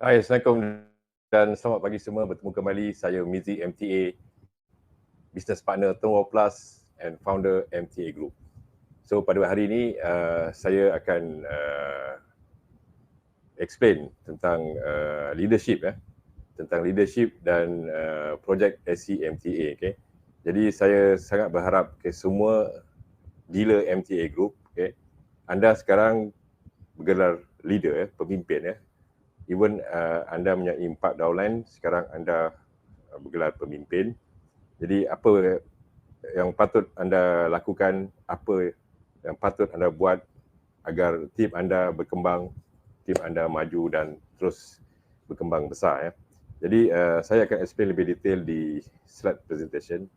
Hai, Assalamualaikum dan selamat pagi semua. Bertemu kembali saya Mizi MTA, Business Partner Tonwau Plus and Founder MTA Group. So pada hari ini saya akan explain tentang leadership tentang leadership dan projek SC MTA. Okay. Jadi saya sangat berharap semua dealer MTA Group, anda sekarang bergelar leader, pemimpin. Even anda mempunyai 4 downline, sekarang anda bergelar pemimpin. Jadi apa yang patut anda lakukan, apa yang patut anda buat agar tim anda berkembang, tim anda maju dan terus berkembang besar. Jadi saya akan explain lebih detail di slide presentation.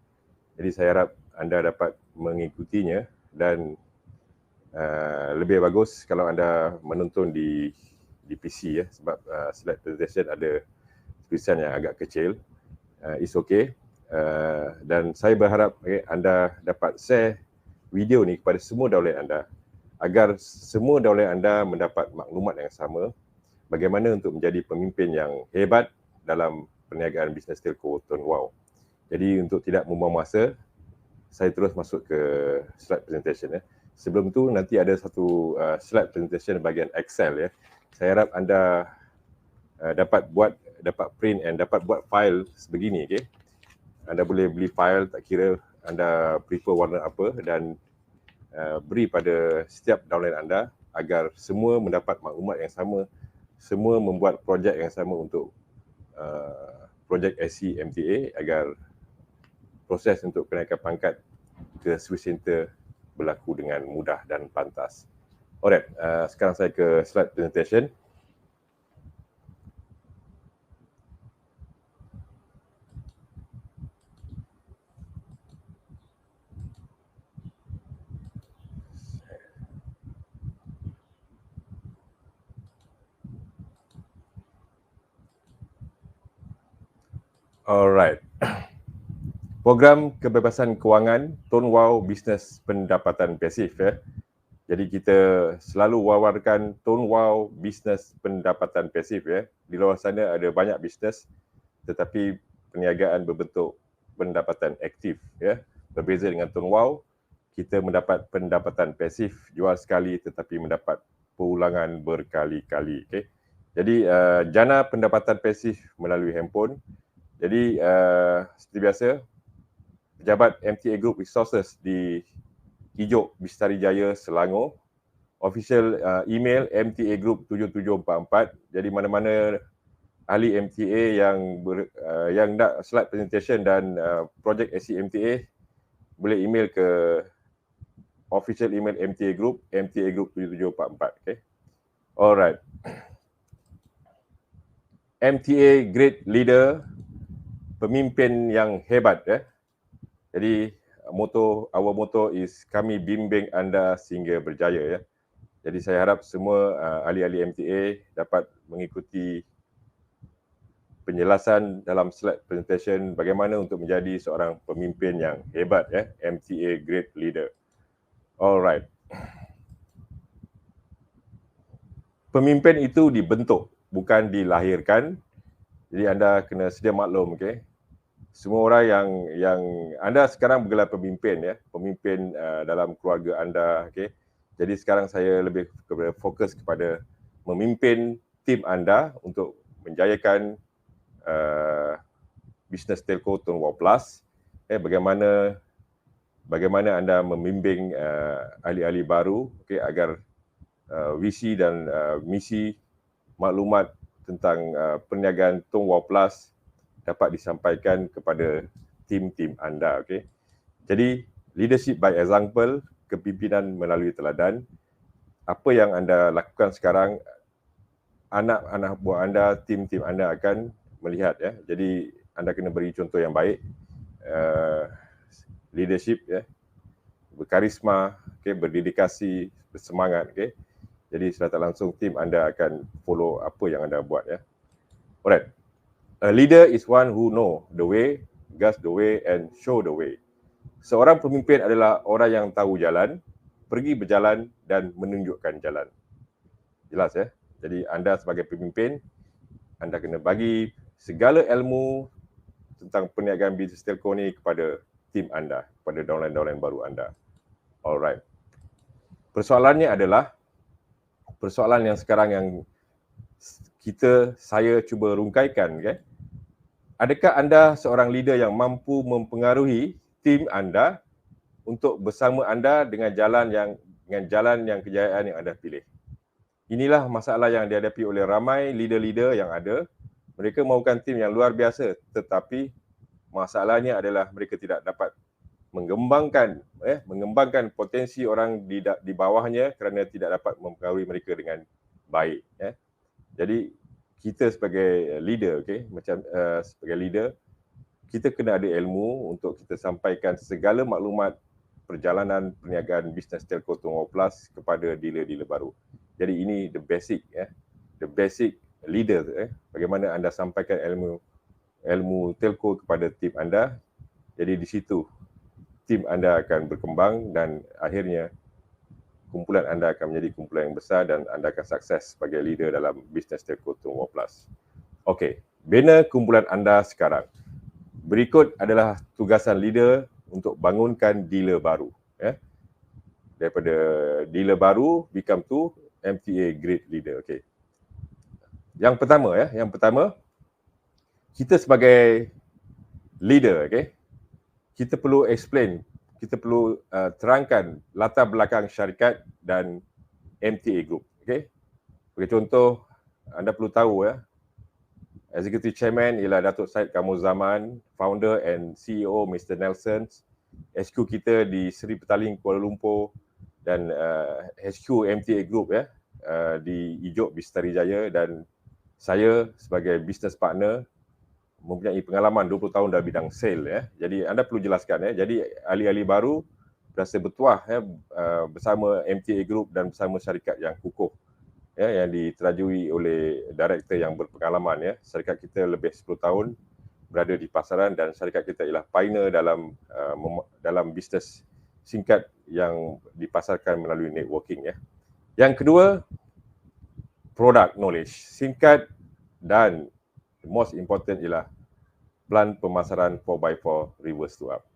Jadi saya harap anda dapat mengikutinya dan lebih bagus kalau anda menonton di PC sebab slide presentation ada tulisan yang agak kecil. It's okay. Dan saya berharap anda dapat share video ni kepada semua downline anda agar semua downline anda mendapat maklumat yang sama bagaimana untuk menjadi pemimpin yang hebat dalam perniagaan bisnes telco Tonwau. Jadi untuk tidak membuang masa, saya terus masuk ke slide presentation. Sebelum tu nanti ada satu slide presentation bahagian Excel. Saya harap anda dapat print and dapat buat file sebegini. Okay? Anda boleh beli file, tak kira anda prefer warna apa, dan beri pada setiap downline anda agar semua mendapat maklumat yang sama, semua membuat projek yang sama untuk projek SC MTA agar proses untuk kenaikan pangkat ke Swiss Center berlaku dengan mudah dan pantas. Alright, sekarang saya ke slide presentation. Alright. Program kebebasan kewangan Tonwau Bisnes Pendapatan Pasif. Jadi kita selalu wawarkan Tonwau Bisnes Pendapatan Pasif. Di luar sana ada banyak bisnes tetapi perniagaan berbentuk pendapatan aktif. Berbeza dengan Tonwau, kita mendapat pendapatan pasif jual sekali tetapi mendapat pengulangan berkali-kali. Jadi jana pendapatan pasif melalui handphone. Jadi seperti biasa, pejabat MTA Group Resources di Kijok, Bistari Jaya, Selangor. Official email mtagroup7744. Jadi mana-mana ahli MTA yang nak slide presentation dan projek SC MTA boleh email ke official email MTA Group, mtagroup7744. Okay. Alright. MTA Great Leader, pemimpin yang hebat. Jadi our motto is kami bimbing anda sehingga berjaya. Jadi saya harap semua ahli-ahli MTA dapat mengikuti penjelasan dalam slide presentation bagaimana untuk menjadi seorang pemimpin yang hebat, MTA Great Leader. Alright. Pemimpin itu dibentuk, bukan dilahirkan. Jadi anda kena sedia maklum, okay? Semua orang yang anda sekarang bergelar pemimpin, pemimpin dalam keluarga anda, okay? Jadi sekarang saya lebih fokus kepada memimpin tim anda untuk menjayakan bisnes telco Tonwau Plus. Bagaimana anda membimbing ahli-ahli baru, okay, agar visi dan misi maklumat tentang perniagaan Tonwau Plus dapat disampaikan kepada tim-tim anda. Okay? Jadi leadership by example, kepimpinan melalui teladan. Apa yang anda lakukan sekarang, anak-anak buah anda, tim-tim anda akan melihat. Jadi anda kena beri contoh yang baik. Leadership, berkarisma, okay, berdedikasi, bersemangat. Okay? Jadi secara tak langsung tim anda akan follow apa yang anda buat. Alright. A leader is one who know the way, guides the way and show the way. Seorang pemimpin adalah orang yang tahu jalan, pergi berjalan dan menunjukkan jalan. Jelas. Jadi anda sebagai pemimpin, anda kena bagi segala ilmu tentang perniagaan bisnes telco ni kepada tim anda, kepada downline-downline baru anda. Alright. Persoalannya adalah, persoalan yang sekarang yang saya cuba rungkaikan, okay? Adakah anda seorang leader yang mampu mempengaruhi tim anda untuk bersama anda dengan jalan yang kejayaan yang anda pilih? Inilah masalah yang dihadapi oleh ramai leader-leader yang ada. Mereka mahukan tim yang luar biasa, tetapi masalahnya adalah mereka tidak dapat mengembangkan potensi orang di bawahnya kerana tidak dapat mempengaruhi mereka dengan baik. Jadi kita sebagai leader, sebagai leader, kita kena ada ilmu untuk kita sampaikan segala maklumat perjalanan perniagaan bisnes telco Tunggau Plus kepada dealer-dealer baru. Jadi ini the basic leader, bagaimana anda sampaikan ilmu telco kepada tim anda. Jadi di situ tim anda akan berkembang dan akhirnya kumpulan anda akan menjadi kumpulan yang besar dan anda akan sukses sebagai leader dalam bisnes telco Tunggau Plus. Okey, bina kumpulan anda sekarang. Berikut adalah tugasan leader untuk bangunkan dealer baru. Daripada dealer baru become to MTA great leader. Okey. Yang pertama, kita sebagai leader, kita perlu explain, kita perlu terangkan latar belakang syarikat dan MTA Group. Sebagai contoh, anda perlu tahu Executive Chairman ialah Datuk Syed Kamruzaman, Founder and CEO Mr. Nelson, HQ kita di Seri Petaling, Kuala Lumpur, dan HQ MTA Group di Ijuk, Bistari Jaya, dan saya sebagai business partner mempunyai pengalaman 20 tahun dalam bidang sale. Jadi anda perlu jelaskan. Jadi ahli-ahli baru berasa bertuah bersama MTA Group dan bersama syarikat yang kukuh, yang diterajui oleh director yang berpengalaman. Syarikat kita lebih 10 tahun berada di pasaran dan syarikat kita ialah pioneer dalam bisnes singkat yang dipasarkan melalui networking. Yang kedua, product knowledge. Singkat dan the most important ialah plan pemasaran 4x4 reverse to up.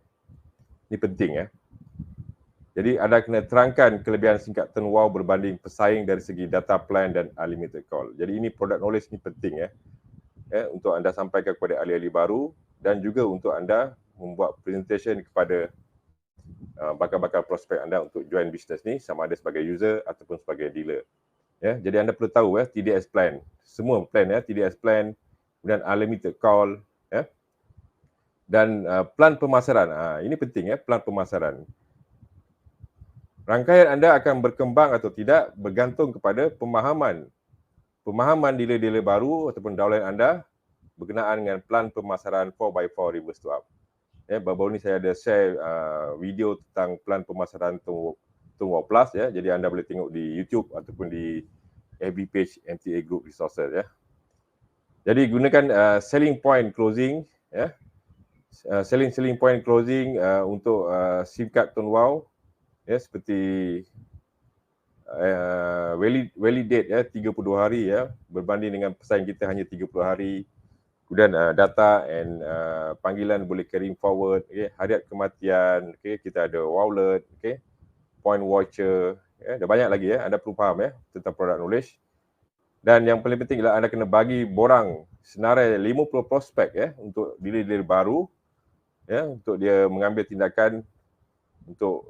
Ini penting. Jadi anda kena terangkan kelebihan singkat turn wow berbanding pesaing dari segi data plan dan unlimited call. Jadi ini product knowledge ni penting untuk anda sampaikan kepada ahli-ahli baru dan juga untuk anda membuat presentation kepada bakal-bakal prospek anda untuk join bisnes ni, sama ada sebagai user ataupun sebagai dealer. Jadi anda perlu tahu TDS plan. Semua plan TDS plan, kemudian unlimited call dan plan pemasaran. Ini penting plan pemasaran. Rangkaian anda akan berkembang atau tidak bergantung kepada pemahaman dealer-dealer baru ataupun downline anda berkenaan dengan plan pemasaran 4x4 reverse to up. Baru-baru ni saya ada share video tentang plan pemasaran Tunggau Plus. Jadi anda boleh tengok di YouTube ataupun di FB page MTA Group Resources. Jadi gunakan selling point closing, selling point closing untuk SIM card turn wow, seperti validate 32 hari berbanding dengan pesaing kita hanya 30 hari. Kemudian data and panggilan boleh carrying forward, hariat kematian, kita ada wallet, point voucher, dah banyak lagi anda perlu faham tentang product knowledge. Dan yang paling penting ialah anda kena bagi borang senarai 50 prospek untuk dealer-dealer baru, untuk dia mengambil tindakan untuk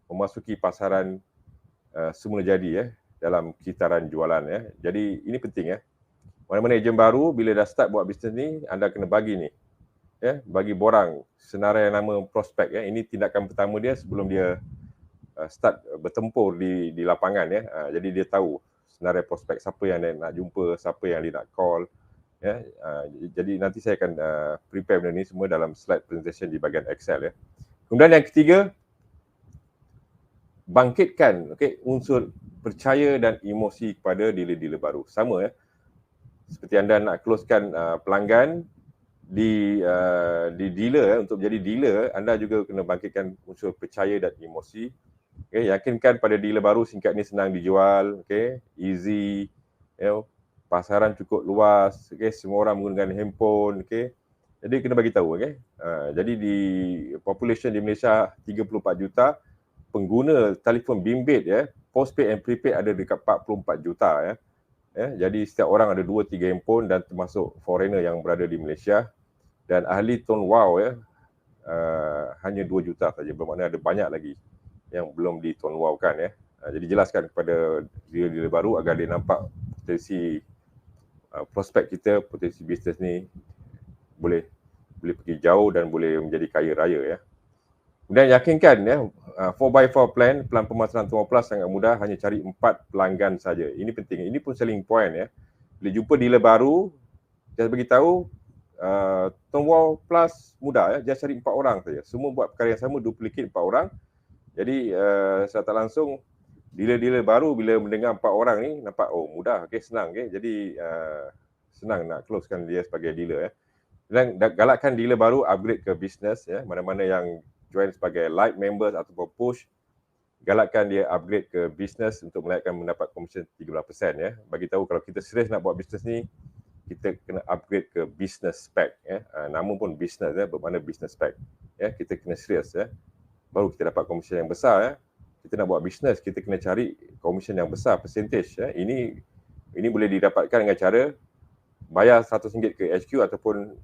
memasuki pasaran semula jadi dalam kitaran jualan. Jadi ini penting. Mana-mana ejen baru bila dah start buat bisnes ni, anda kena bagi ni, bagi borang senarai nama prospek. Ini tindakan pertama dia sebelum dia start bertempur di lapangan. Jadi dia tahu senarai prospek, siapa yang dia nak jumpa, siapa yang dia nak call. Jadi nanti saya akan prepare benda ni semua dalam slide presentation di bahagian Excel. Kemudian yang ketiga, bangkitkan unsur percaya dan emosi kepada dealer-dealer baru. Sama seperti anda nak closekan pelanggan di dealer, untuk menjadi dealer anda juga kena bangkitkan unsur percaya dan emosi. Yakinkan pada dealer baru singkat ni senang dijual, easy, pasaran cukup luas, okey, semua orang menggunakan handphone, okey. Jadi kena bagi tahu, okey. Jadi di population di Malaysia 34 juta, pengguna telefon bimbit ya, postpaid and prepaid ada dekat 44 juta ya. Jadi setiap orang ada 2-3 handphone dan termasuk foreigner yang berada di Malaysia, dan ahli tone wow ya, hanya 2 juta saja, bermakna ada banyak lagi yang belum di tone wow kan ya. Jadi jelaskan kepada dealer-dealer baru agar dia nampak potensi prospek kita, potensi bisnes ni boleh pergi jauh dan boleh menjadi kaya raya ya. Dan yakinkan ya, 4x4 plan pemasaran Tone Wow Plus sangat mudah, hanya cari 4 pelanggan saja. Ini penting, ini pun selling point ya. Bila jumpa dealer baru, just beritahu Tone Wow Plus mudah ya, just cari 4 orang saja. Semua buat perkara yang sama, duplicate 4 orang. Jadi secara tak langsung dealer-dealer baru bila mendengar 4 orang ni nampak oh mudah, okey, senang, okey. Jadi senang nak closekan dia sebagai dealer ya. Dan galakkan dealer baru upgrade ke business ya, mana-mana yang join sebagai light members ataupun push, galakkan dia upgrade ke business untuk mendapat komisen 13% ya. Bagi tahu kalau kita serius nak buat business ni, kita kena upgrade ke business spec ya. Nama pun business ya, bermakna business spec. Ya, kita kena serius ya. Baru kita dapat komisen yang besar ya. Kita nak buat business, kita kena cari komisen yang besar, percentage ya. Ini boleh didapatkan dengan cara bayar RM100 ke HQ ataupun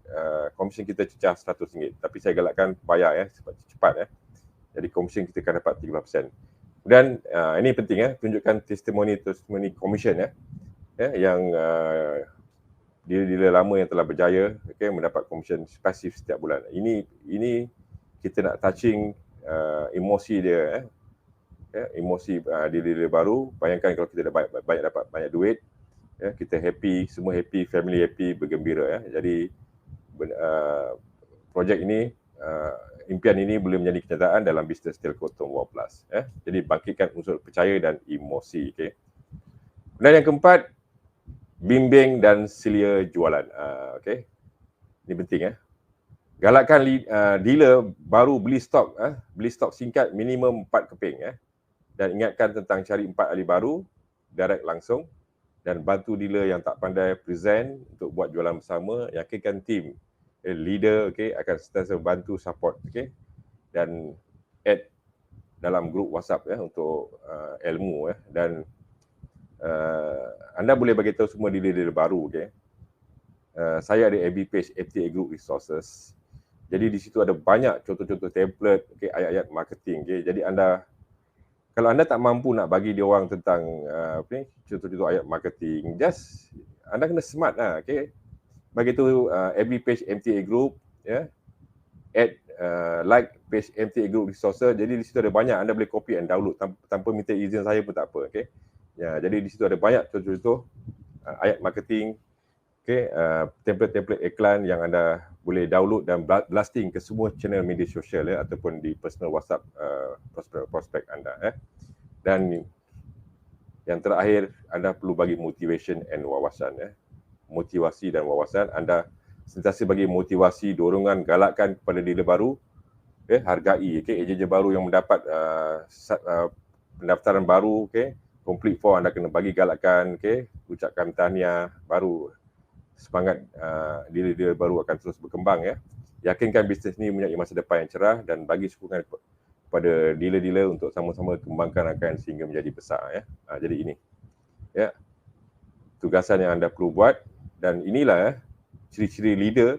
komisen kita cecah RM100. Tapi saya galakkan bayar ya, cepat ya. Jadi komisen kita akan dapat 13%. Dan ini penting ya, tunjukkan testimoni komisen ya. Yang dealer lama yang telah berjaya, okay, mendapat komisen pasif setiap bulan. Ini kita nak touching emosi dia ya, emosi dealer baru. Bayangkan kalau kita dah dapat banyak duit, ya, kita happy, semua happy, family happy, bergembira ya. Jadi projek ini, impian ini boleh menjadi kenyataan dalam bisnes telco Tone Wow Plus ya. Jadi bangkitkan unsur percaya dan emosi, okey. Dan yang keempat, bimbing dan selia jualan. Okey. Ini penting ya. Galakkan dealer baru beli stok singkat minimum 4 keping ya. Dan ingatkan tentang cari 4 ahli baru, direct langsung, dan bantu dealer yang tak pandai present untuk buat jualan bersama. Yakinkan tim leader, okay, akan sentiasa bantu support, okay, dan add dalam grup WhatsApp ya untuk ilmu ya. Dan anda boleh bagi tahu semua dealer-dealer baru, okay. Saya ada FB page MTA Group Resources. Jadi di situ ada banyak contoh-contoh template, okay, ayat-ayat marketing, okay. Jadi kalau anda tak mampu nak bagi dia orang tentang contoh-contoh ayat marketing, just anda kena smart lah, okay. Bagi tu FB page MTA Group ya, add like page MTA Group Resources. Jadi di situ ada banyak, anda boleh copy and download tanpa minta izin saya pun tak apa, okay. Ya, jadi di situ ada banyak contoh-contoh ayat marketing, okay, template-template iklan yang anda boleh download dan blasting ke semua channel media sosial ya, ataupun di personal WhatsApp prospek anda ya. Dan yang terakhir, anda perlu bagi motivation and wawasan ya. Motivasi dan wawasan, anda sentiasa bagi motivasi, dorongan, galakkan kepada dealer baru, okay, hargai, okay, ejen baru yang mendapat pendaftaran baru, okay, complete form, anda kena bagi galakkan, okay, ucapkan tahniah, baru semangat dealer-dealer baru akan terus berkembang ya. Yakinkan bisnes ni mempunyai masa depan yang cerah dan bagi sokongan kepada dealer-dealer untuk sama-sama kembangkan akan sehingga menjadi besar ya. Jadi ini ya tugasan yang anda perlu buat, dan inilah ciri-ciri leader,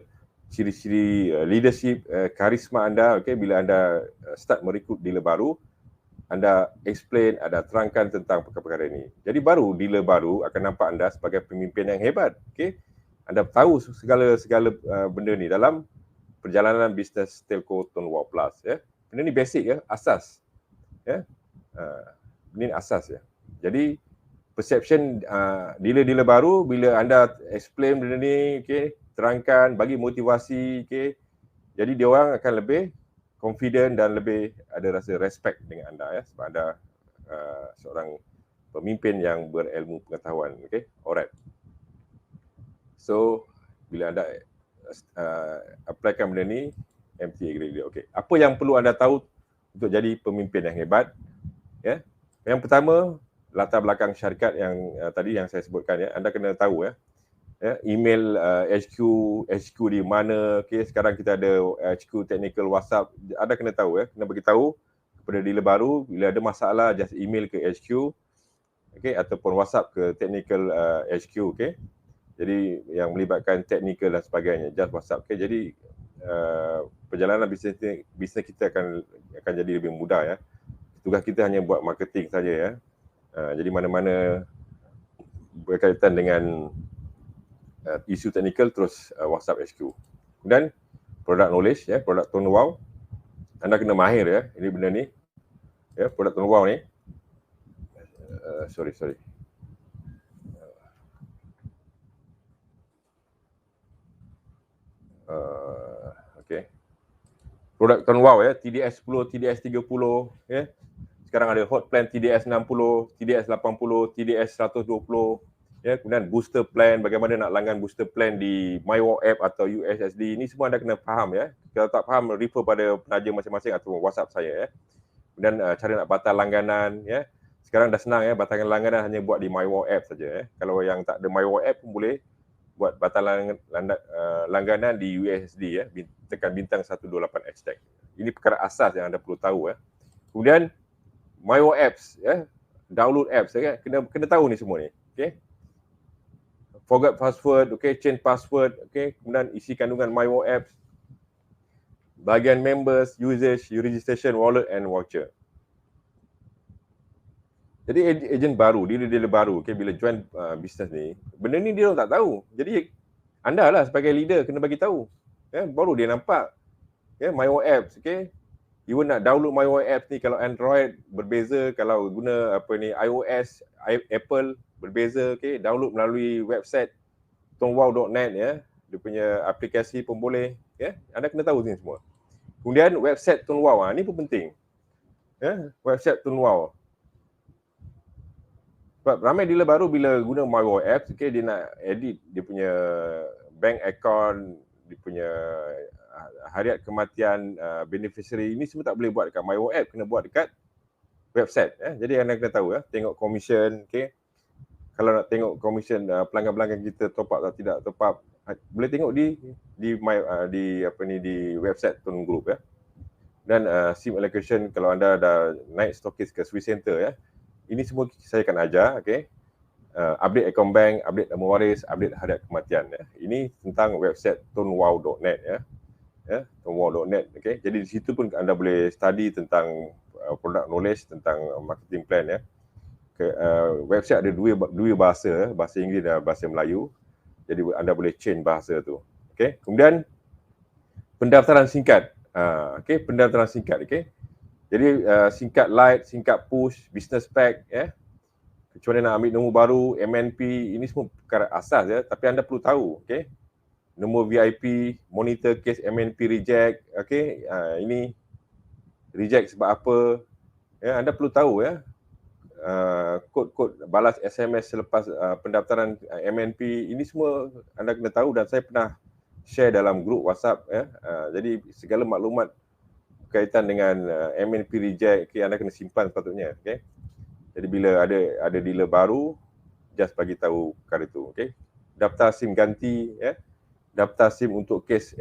ciri-ciri leadership, karisma anda, okay, bila anda start merekrut dealer baru, anda explain, anda terangkan tentang perkara-perkara ini. Jadi baru dealer baru akan nampak anda sebagai pemimpin yang hebat, okay. Anda tahu segala benda ni dalam perjalanan bisnes telco Tone Wow Plus ya. Benda ni basic ya, asas ya. Ini asas ya. Jadi perception dealer-dealer baru bila anda explain benda ni, okay, terangkan, bagi motivasi, okay, jadi dia orang akan lebih confident dan lebih ada rasa respect dengan anda ya, sebab anda seorang pemimpin yang berilmu pengetahuan, okay. Alright. So bila anda applykan benda ni, MTA grade, okay. Apa yang perlu anda tahu untuk jadi pemimpin yang hebat? Ya. Yang pertama, latar belakang syarikat yang tadi yang saya sebutkan ya, anda kena tahu ya. Email HQ di mana, okay, sekarang kita ada HQ technical WhatsApp, anda kena tahu ya, kena bagi tahu kepada dealer baru bila ada masalah just email ke HQ, okay, ataupun WhatsApp ke technical HQ, okay. Jadi yang melibatkan technical dan sebagainya, just WhatsApp, okay. Jadi perjalanan bisnes kita akan jadi lebih mudah ya. Tugas kita hanya buat marketing saja ya. Jadi mana-mana berkaitan dengan isu teknikal terus WhatsApp HQ. Dan product knowledge ya, product tone wow. Anda kena mahir ya, ini benda ni. Ya, product tone wow ni. Sorry. Okay. Product tone wow ya, TDS 10, TDS 30 ya. Sekarang ada hot plan TDS 60, TDS 80, TDS 120. Ya, kemudian booster plan, bagaimana nak langgan booster plan di MyWalk app atau USSD, ini semua anda kena faham ya. Kalau tak faham, refer pada penaja masing-masing atau WhatsApp saya ya. Kemudian cara nak batal langganan ya. Sekarang dah senang ya, batalan langganan hanya buat di MyWalk app saja ya. Kalau yang tak ada MyWalk app pun boleh buat batalan langganan di USSD ya, tekan bintang 128 hashtag. Ini perkara asas yang anda perlu tahu ya. Kemudian MyWalk apps ya, download apps ya, kena tahu ni semua ni, okey. Forgot password, okay, change password, okay, kemudian isi kandungan MyWalk apps, bahagian members, usage, registration, wallet and voucher. Jadi ejen baru, dealer baru, okay, bila join bisnes ni, benda ni dia tak tahu. Jadi anda lah sebagai leader kena bagi tahu. Ya, baru dia nampak ya MyWalk apps, okay. Even nak download MyWalk apps ni, kalau Android berbeza, kalau guna apa ni iOS, Apple berbeza, okay. Download melalui website tonewow.net ya. Dia punya aplikasi pun boleh ya. Anda kena tahu ni semua. Kemudian website Tonewow, ni pun penting. Ya, website Tonewow. Sebab ramai dealer baru bila guna MyWalk apps, okay, dia nak edit dia punya bank account, dia punya harian kematian beneficiary, ini semua tak boleh buat dekat MyWalk app, kena buat dekat website ya. Jadi anda kena tahu ya, tengok commission, okay. Kalau nak tengok commission pelanggan-pelanggan kita top up atau tidak top up, boleh tengok di website Tone Group ya. Dan SIM allocation, kalau anda dah naik stokis ke Swiss Center ya, ini semua saya akan ajar, okay. Update account bank, update nama waris, update harian kematian ya. Ini tentang website tonewow.net ya. Ya, tonewow.net, okay. Jadi di situ pun anda boleh study tentang product knowledge, tentang marketing plan ya. Website ada dua bahasa, bahasa Inggeris dan bahasa Melayu. Jadi anda boleh change bahasa tu. Okay. Kemudian pendaftaran singkat. Okay, pendaftaran singkat, okay. Jadi singkat light, singkat push, business pack ya. Kecuali nak ambil nombor baru, MNP, ini semua perkara asas ya, tapi anda perlu tahu, okay. Nombor VIP, monitor case MNP reject, okay. Ini reject sebab apa? Ya, anda perlu tahu ya. Kod-kod balas SMS selepas pendaftaran MNP, ini semua anda kena tahu dan saya pernah share dalam grup WhatsApp ya. Jadi segala maklumat berkaitan dengan MNP reject, okay, anda kena simpan sepatutnya, okay. Jadi bila ada dealer baru, just bagi tahu perkara itu, okay. Daftar SIM ganti ya. Daftar SIM untuk kes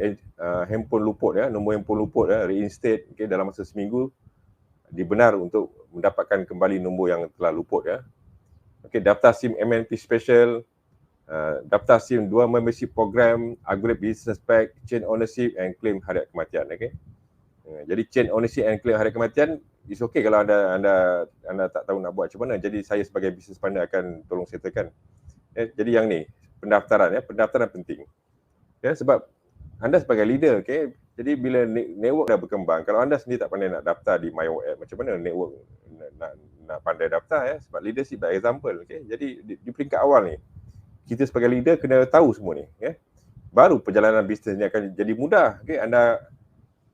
handphone luput ya, nombor handphone luput ya, reinstate, okay, dalam masa seminggu dibenar untuk mendapatkan kembali nombor yang telah luput ya. Okey, daftar SIM MNP special, daftar SIM 2 membership program, upgrade business pack, chain ownership and claim harian kematian, okey. Jadi chain ownership and claim harian kematian is okay kalau anda tak tahu nak buat macam mana. Jadi saya sebagai business partner akan tolong settlekan. Jadi yang ni pendaftaran ya, pendaftaran penting. Ya, sebab anda sebagai leader, okey. Jadi bila network dah berkembang, kalau anda sendiri tak pandai nak daftar di MyWalk app, macam mana network nak pandai daftar ya? Sebab leadership by example, okey. Jadi di peringkat awal ni, kita sebagai leader kena tahu semua ni, ya. Baru perjalanan bisnes ni akan jadi mudah, okey. Anda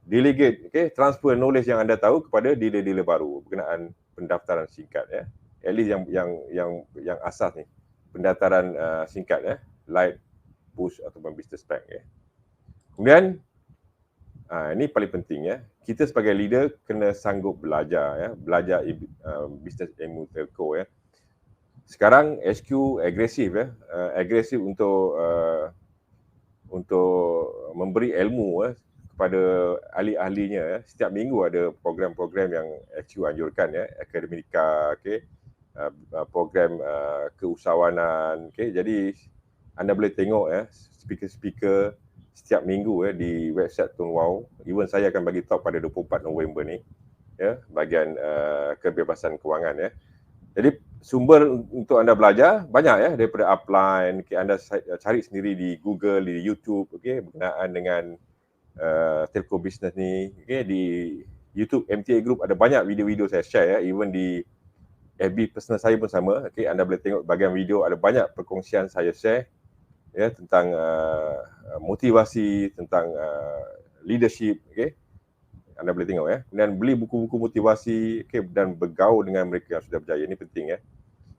delegate, okey, transfer knowledge yang anda tahu kepada dealer-dealer baru berkenaan pendaftaran singkat ya. At least yang asas ni, pendaftaran singkat ya, light, push ataupun business pack ya. Kemudian ini paling penting ya. Kita sebagai leader kena sanggup belajar ya, belajar bisnes ilmu telco ya. Sekarang HQ agresif agresif untuk memberi ilmu kepada ahli-ahlinya. Setiap minggu ada program-program yang HQ anjurkan akademika, program keusahawanan. Jadi anda boleh tengok speaker-speaker setiap minggu di website Tun Wow. Even saya akan bagi talk pada 24 November ni, bahagian kebebasan kewangan. Jadi sumber untuk anda belajar banyak daripada upline. Anda cari sendiri di Google, di YouTube, berkenaan dengan telco business ni. Di YouTube MTA Group ada banyak video-video saya share even di FB personal saya pun sama. Anda boleh tengok bahagian video, ada banyak perkongsian saya share tentang motivasi, tentang leadership. Anda boleh tengok dan beli buku-buku motivasi dan bergaul dengan mereka yang sudah berjaya. Ini penting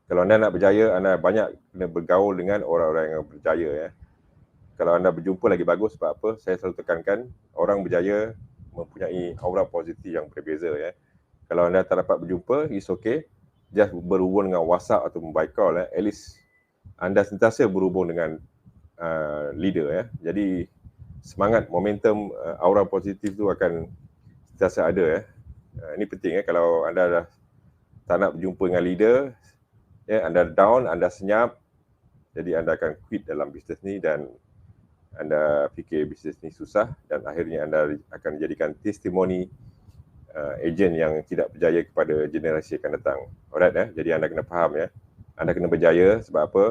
Kalau anda nak berjaya, anda banyak kena bergaul dengan orang-orang yang berjaya Kalau anda berjumpa lagi bagus. Sebab apa? Saya selalu tekankan orang berjaya mempunyai aura positif yang berbeza Kalau anda tak dapat berjumpa, it's okay. Just berhubung dengan WhatsApp atau by call at least anda sentiasa berhubung dengan leader Jadi semangat, momentum, aura positif tu akan sentiasa ada Ini penting kalau anda dah tak nak berjumpa dengan leader, anda down, anda senyap, jadi anda akan quit dalam bisnes ni dan anda fikir bisnes ni susah dan akhirnya anda akan jadikan testimoni ejen yang tidak berjaya kepada generasi akan datang. Alright jadi anda kena faham anda kena berjaya. Sebab apa?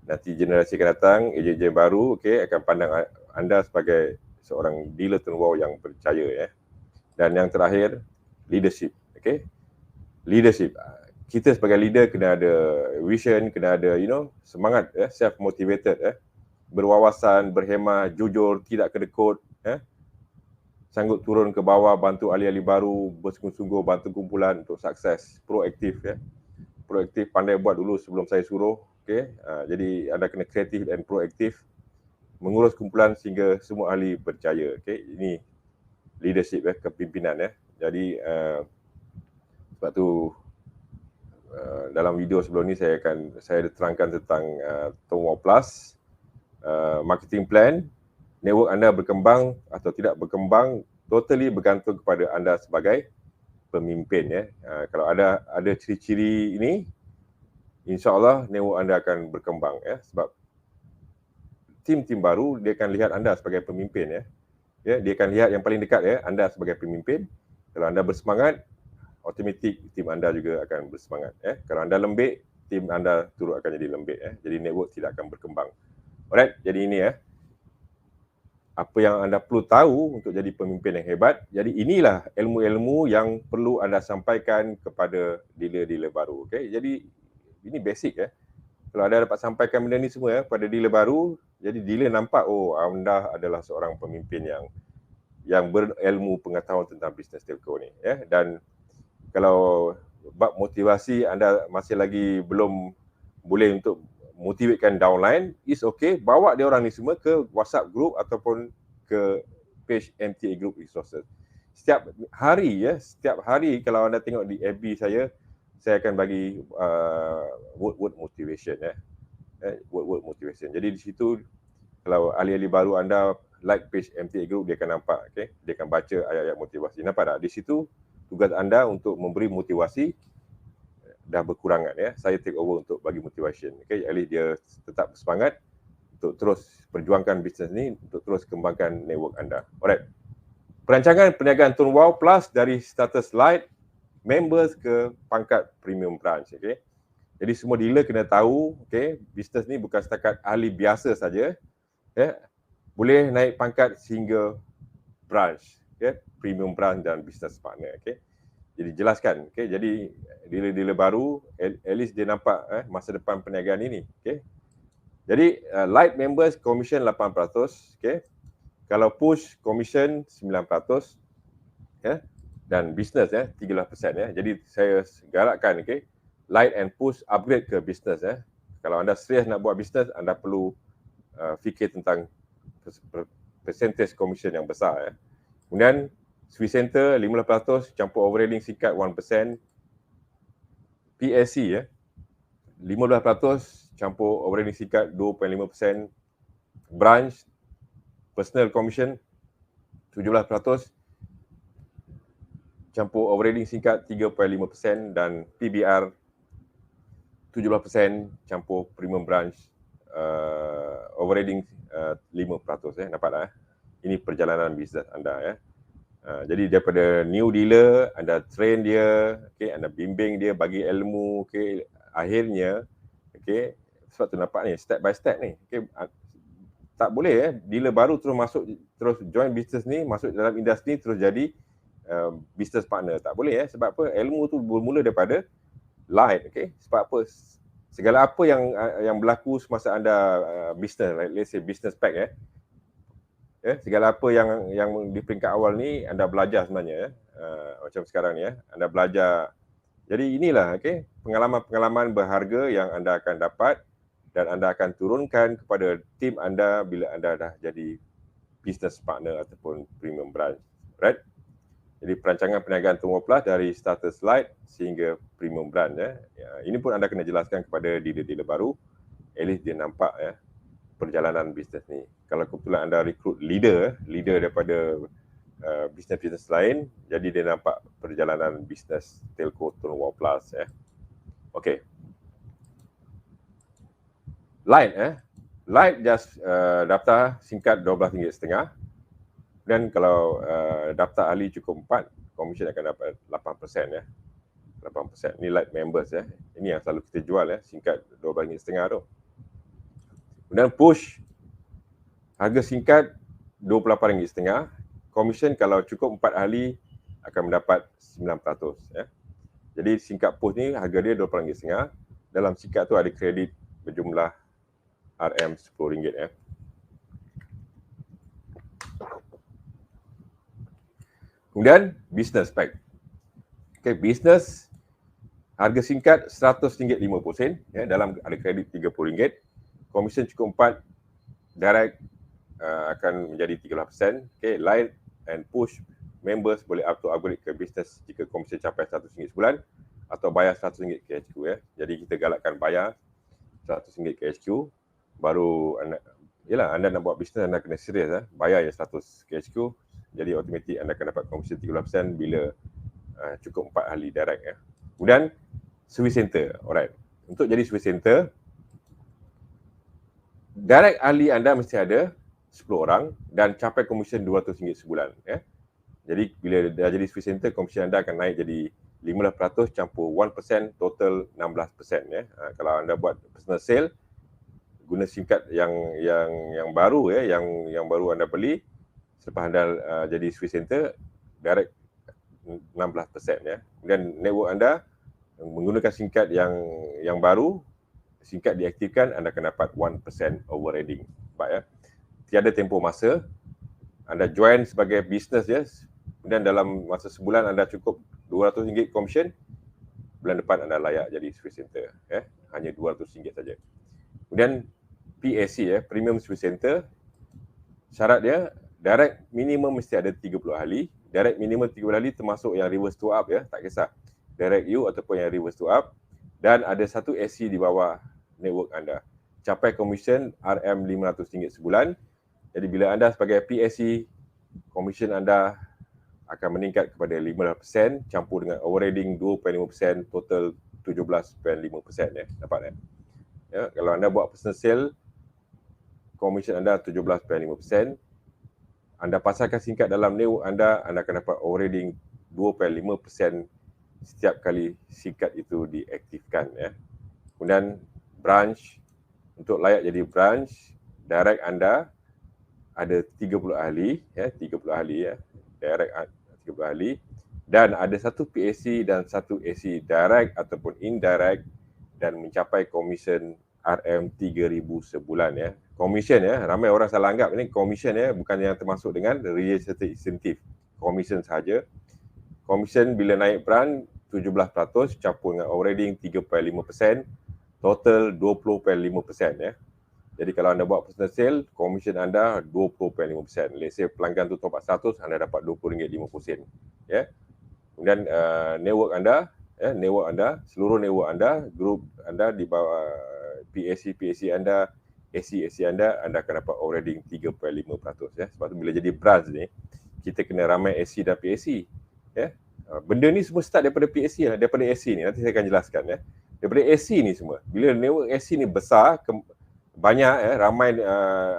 Nanti generasi akan datang, ejen-ejen baru akan pandang anda sebagai seorang dealer Tun Wow yang berjaya Dan yang terakhir, leadership. Leadership. Kita sebagai leader kena ada vision, kena ada semangat self-motivated berwawasan, berhemah, jujur, tidak kedekut sanggup turun ke bawah, bantu ahli-ahli baru, bersungguh-sungguh bantu kumpulan untuk sukses, proaktif proaktif, pandai buat dulu sebelum saya suruh. Jadi anda kena kreatif dan proaktif mengurus kumpulan sehingga semua ahli berjaya. Ini leadership kepimpinan Jadi sebab tu dalam video sebelum ni saya terangkan tentang Tun Wow Plus, marketing plan. Network anda berkembang atau tidak berkembang totally bergantung kepada anda sebagai pemimpin Kalau ada ciri-ciri ini, insya-Allah network anda akan berkembang sebab tim-tim baru dia akan lihat anda sebagai pemimpin dia akan lihat yang paling dekat anda sebagai pemimpin. Kalau anda bersemangat, automatik tim anda juga akan bersemangat Kalau anda lembik, tim anda turut akan jadi lembik Jadi network tidak akan berkembang. Alright, jadi ini apa yang anda perlu tahu untuk jadi pemimpin yang hebat. Jadi inilah ilmu-ilmu yang perlu anda sampaikan kepada dealer-dealer baru. Jadi ini basic Kalau anda dapat sampaikan benda ni semua kepada dealer baru, jadi dealer nampak anda adalah seorang pemimpin yang berilmu pengetahuan tentang bisnes telco ni Dan kalau bab motivasi anda masih lagi belum boleh untuk motivatekan downline, is okay, bawa dia orang ni semua ke WhatsApp group ataupun ke page MTA Group Resources. Setiap hari kalau anda tengok di FB saya akan bagi word motivation word motivation. Jadi di situ kalau ahli-ahli baru anda like page MTA Group, dia akan nampak dia akan baca ayat-ayat motivasi. Nampak tak? Di situ tugas anda untuk memberi motivasi dah berkurangan Saya take over untuk bagi motivation. At least dia tetap bersemangat untuk terus perjuangkan bisnes ni, untuk terus kembangkan network anda. Alright. Perancangan perniagaan Tun Wow Plus dari status light members ke pangkat premium branch. Jadi semua dealer kena tahu bisnes ni bukan setakat ahli biasa saja boleh naik pangkat sehingga branch premium branch dan business partner. Jadi jelaskan. Jadi dealer-dealer baru at least dia nampak masa depan perniagaan ini. Jadi light members commission 8%, kalau push commission 9%, dan business 13%. Jadi saya galakkan light and push upgrade ke business Kalau anda serius nak buat business, anda perlu fikir tentang percentage commission yang besar Kemudian Swiss Center 15%, campur overheading singkat 1%, PSC 15% campur overriding singkat 2.5%, branch, personal commission 17%, campur overriding singkat 3.5% dan PBR 17% campur premium branch overriding 5%. Nampak tak? Ini perjalanan bisnes anda. Jadi daripada new dealer, anda train dia, okay, anda bimbing dia, bagi ilmu, okay, akhirnya, okay, sebab tu nampak ni step by step ni. Okay, tak boleh dealer baru terus masuk, terus join bisnes ni, masuk dalam industri terus jadi business partner. Tak boleh sebab apa? Ilmu tu bermula daripada light, okay? Sebab apa? Segala apa yang berlaku semasa anda business, like let's say business pack segala apa yang di peringkat awal ni anda belajar sebenarnya macam sekarang ni anda belajar. Jadi inilah pengalaman-pengalaman berharga yang anda akan dapat dan anda akan turunkan kepada tim anda bila anda dah jadi business partner ataupun premium branch, right? Jadi perancangan perniagaan Tumor Plus dari starter slide sehingga premium brand ini pun anda kena jelaskan kepada dealer-dealer baru, at least dia nampak perjalanan bisnes ni. Kalau kebetulan anda recruit leader daripada bisnes-bisnes lain, jadi dia nampak perjalanan bisnes telco Tumor Plus Okey. Light just daftar singkat RM12.5. Dan kalau daftar ahli cukup 4, komisen akan dapat 8% 8%. Ni light members Ini yang selalu kita jual singkat RM12.5 tu. Kemudian push, harga singkat RM28.5. Komisen kalau cukup 4 ahli akan mendapat 9%. Jadi singkat push ni harga dia RM28.5. Dalam singkat tu ada kredit berjumlah RM10. Kemudian business pack. Okay, business harga singkat RM100.50 dalam ada kredit RM30. Komisen cukup 4, direct akan menjadi 13%. Okay, light and push members boleh upgrade ke business jika komisen capai RM100 sebulan atau bayar RM100 KHQ Jadi kita galakkan bayar RM100 KHQ. Baru anda nak buat bisnes, anda kena serius bayar yang RM100 KHQ. Jadi automatik anda akan dapat komisen 13% bila cukup 4 ahli direct Kemudian service center. Alright. Untuk jadi service center, direct ahli anda mesti ada 10 orang dan capai komisen RM200 sebulan Jadi bila dah jadi service center, komisen anda akan naik jadi 15% campur 1%, total 16% Kalau anda buat personal sale, guna singkat yang baru yang baru anda beli selepas anda jadi service center, direct 16% Dan network anda menggunakan singkat yang baru, singkat diaktifkan, anda akan dapat 1% overriding. Baik tiada tempoh masa, anda join sebagai business kemudian dalam masa sebulan anda cukup RM200 komisen, bulan depan anda layak jadi service center hanya RM200 saja. Kemudian PAC premium service center, syarat dia direct minimum mesti ada 30 ahli. Direct minimum 30 ahli termasuk yang reverse to up tak kisah. Direct you ataupun yang reverse to up, dan ada satu SC di bawah network anda. Capai komisen RM500 sebulan. Jadi bila anda sebagai PAC, komisen anda akan meningkat kepada 15% campur dengan overriding 2.5%, total 17.5% Dapat kalau anda buat personal sale, komisen anda 17.5%. Anda pasarkan singkat dalam network anda akan dapat overriding 2.5% setiap kali singkat itu diaktifkan Kemudian branch, untuk layak jadi branch, direct anda ada 30 ahli 30 ahli direct 30 ahli, dan ada satu PAC dan satu AC direct ataupun indirect, dan mencapai komisen RM3,000 sebulan Komisen ramai orang salah anggap ini komisen bukan yang termasuk dengan registered incentive. Komisen saja. Komisen bila naik brand 17% campur dengan overriding 3.5%, total 20.5% Jadi kalau anda buat personal sale, komisen anda 20.5%. Let's say pelanggan tu top up 100, anda dapat RM20.50 Kemudian network anda network anda, seluruh network anda, grup anda di bawah PAC anda, AC anda akan dapat overriding 3.5%. Sebab tu bila jadi branch ni, kita kena ramai AC dan PAC. Benda ni semua start daripada PAC lah, daripada AC ni. Nanti saya akan jelaskan. Daripada AC ni semua. Bila network AC ni besar, banyak ramai